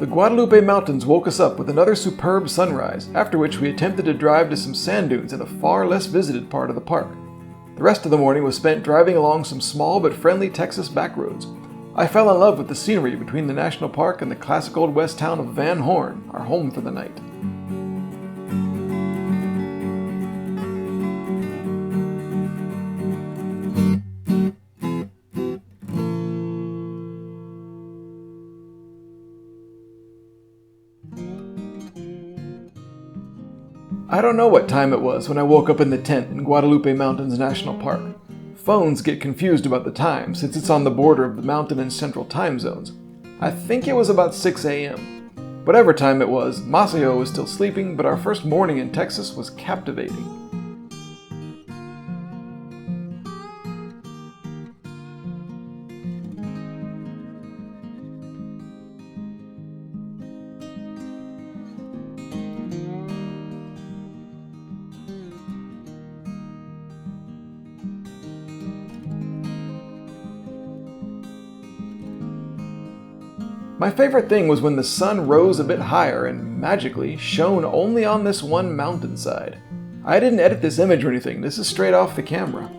The Guadalupe Mountains woke us up with another superb sunrise, after which we attempted to drive to some sand dunes in a far less visited part of the park. The rest of the morning was spent driving along some small but friendly Texas backroads. I fell in love with the scenery between the national park and the classic old west town of Van Horn, our home for the night. I don't know what time it was when I woke up in the tent in Guadalupe Mountains National Park. Phones get confused about the time since it's on the border of the mountain and central time zones. I think it was about 6 a.m. Whatever time it was, Maceo was still sleeping, but our first morning in Texas was captivating. My favorite thing was when the sun rose a bit higher and magically shone only on this one mountainside. I didn't edit this image or anything, this is straight off the camera.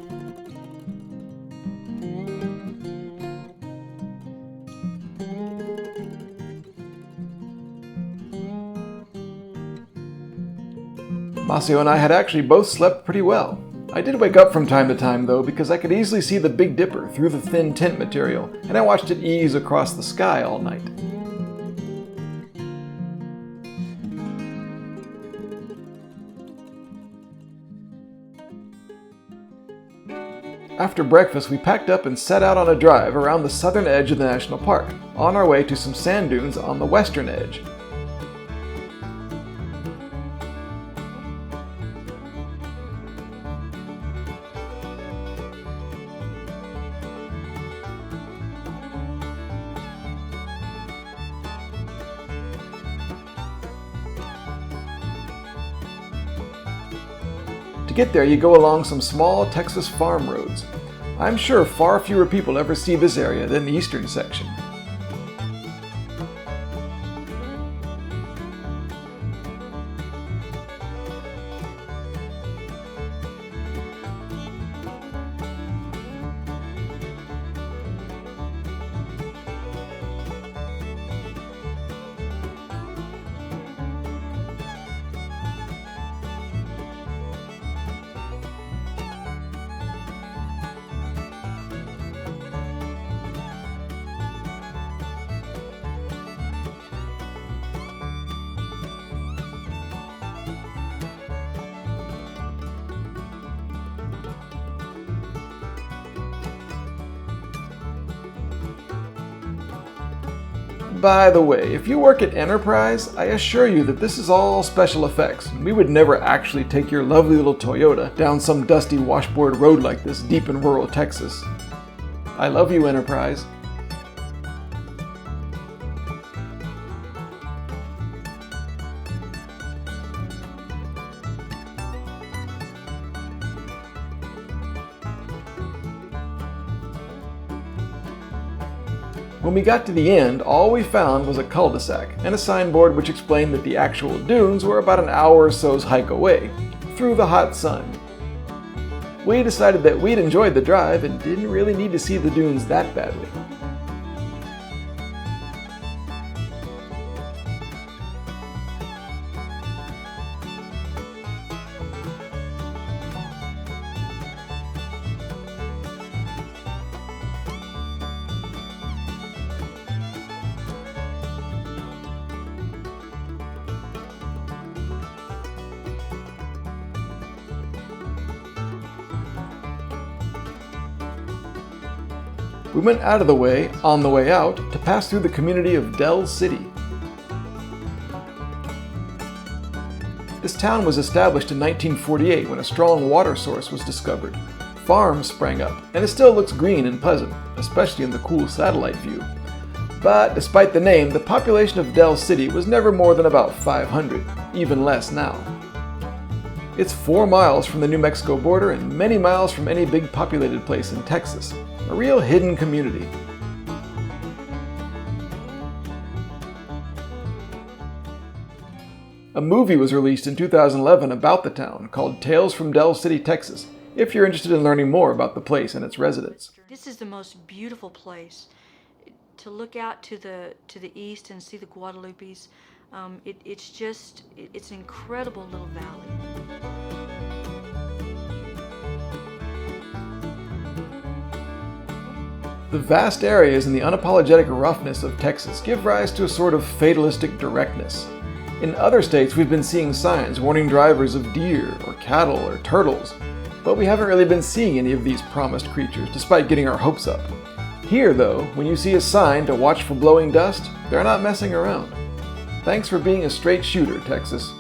Maceo and I had actually both slept pretty well. I did wake up from time to time though, because I could easily see the Big Dipper through the thin tent material, and I watched it ease across the sky all night. After breakfast, we packed up and set out on a drive around the southern edge of the national park, on our way to some sand dunes on the western edge. To get there, you go along some small Texas farm roads. I'm sure far fewer people ever see this area than the eastern section. By the way, if you work at Enterprise, I assure you that this is all special effects. We would never actually take your lovely little Toyota down some dusty washboard road like this deep in rural Texas. I love you, Enterprise. When we got to the end, all we found was a cul-de-sac and a signboard which explained that the actual dunes were about an hour or so's hike away, through the hot sun. We decided that we'd enjoyed the drive and didn't really need to see the dunes that badly. We went out of the way, on the way out, to pass through the community of Del City. This town was established in 1948 when a strong water source was discovered. Farms sprang up, and it still looks green and pleasant, especially in the cool satellite view. But despite the name, the population of Del City was never more than about 500, even less now. It's 4 miles from the New Mexico border and many miles from any big populated place in Texas. A real hidden community. A movie was released in 2011 about the town called Tales from Del City, Texas, if you're interested in learning more about the place and its residents. This is the most beautiful place. To look out to the east and see the Guadalupes, it's an incredible little valley. The vast areas and the unapologetic roughness of Texas give rise to a sort of fatalistic directness. In other states, we've been seeing signs warning drivers of deer or cattle or turtles, but we haven't really been seeing any of these promised creatures, despite getting our hopes up. Here, though, when you see a sign to watch for blowing dust, they're not messing around. Thanks for being a straight shooter, Texas.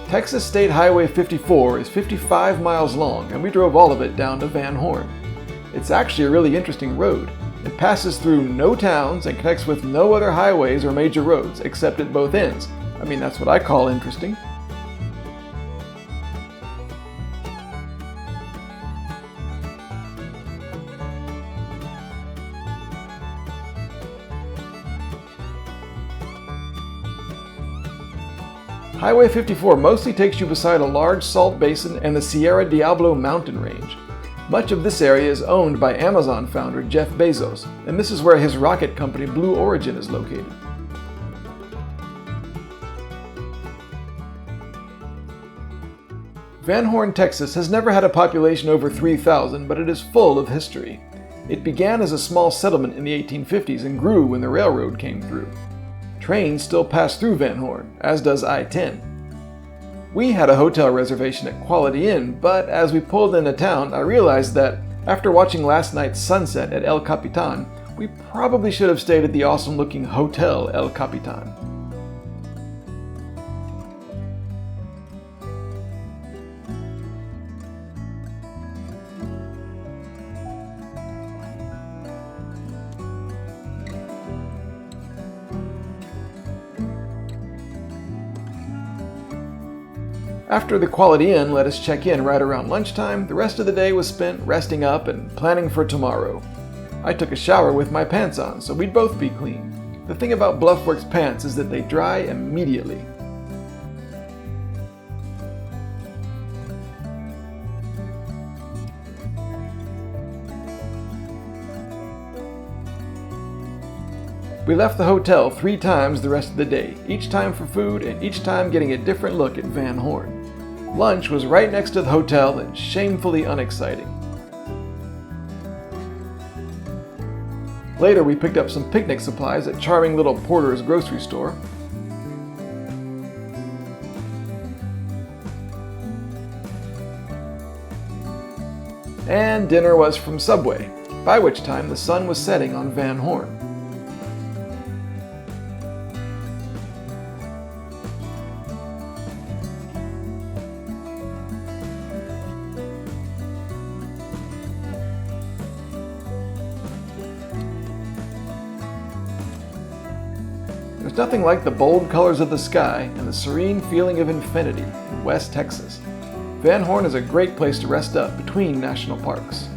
Texas State Highway 54 is 55 miles long, and we drove all of it down to Van Horn. It's actually a really interesting road. It passes through no towns and connects with no other highways or major roads, except at both ends. I mean, that's what I call interesting. Highway 54 mostly takes you beside a large salt basin and the Sierra Diablo mountain range. Much of this area is owned by Amazon founder Jeff Bezos, and this is where his rocket company Blue Origin is located. Van Horn, Texas has never had a population over 3,000, but it is full of history. It began as a small settlement in the 1850s and grew when the railroad came through. Trains still pass through Van Horn, as does I-10. We had a hotel reservation at Quality Inn, but as we pulled into town, I realized that after watching last night's sunset at El Capitan, we probably should have stayed at the awesome-looking Hotel El Capitan. After the Quality Inn let us check in right around lunchtime, the rest of the day was spent resting up and planning for tomorrow. I took a shower with my pants on, so we'd both be clean. The thing about Bluffworks pants is that they dry immediately. We left the hotel 3 times the rest of the day, each time for food and each time getting a different look at Van Horn. Lunch was right next to the hotel and shamefully unexciting. Later we picked up some picnic supplies at charming little Porter's grocery store. And dinner was from Subway, by which time the sun was setting on Van Horn. There's nothing like the bold colors of the sky and the serene feeling of infinity in West Texas. Van Horn is a great place to rest up between national parks.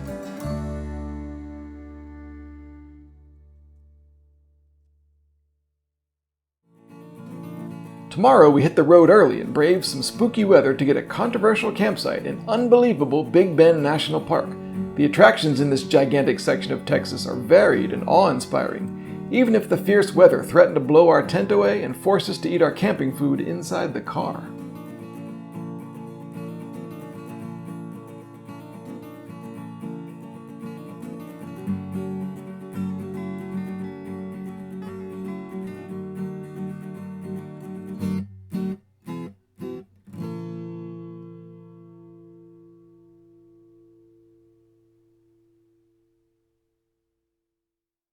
Tomorrow we hit the road early and brave some spooky weather to get a controversial campsite in unbelievable Big Bend National Park. The attractions in this gigantic section of Texas are varied and awe-inspiring, even if the fierce weather threatened to blow our tent away and force us to eat our camping food inside the car.